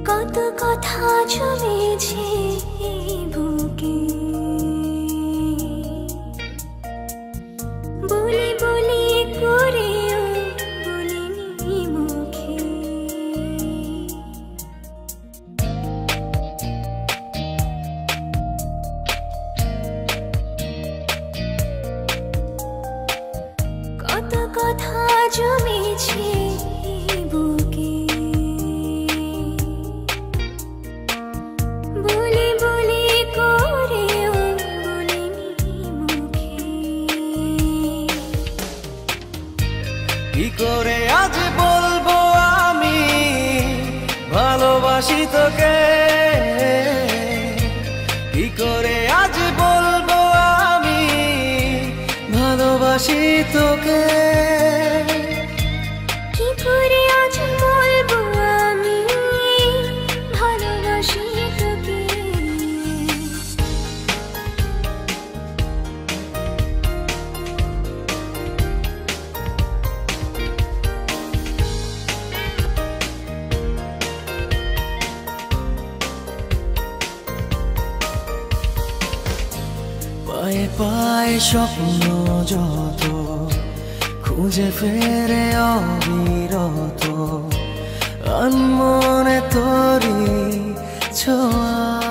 কত কথা জমেছে বুকে, বলি বলি করেও বলিনি মুখে। কত কথা জমেছে বুকে, বলি বলি করেও বলিনি মুখে। কি করে আজ বলবো আমি ভালোবাসি তোকে, কি করে আজ বলবো আমি ভালোবাসি তোকে। কি করে আজ বলবো আমি ভালোবাসি তোকে। পায়ে পায়ে স্বপ্ন যত খুঁজে ফেরে অবিরত, আনমনে তোরি ছোঁয়া।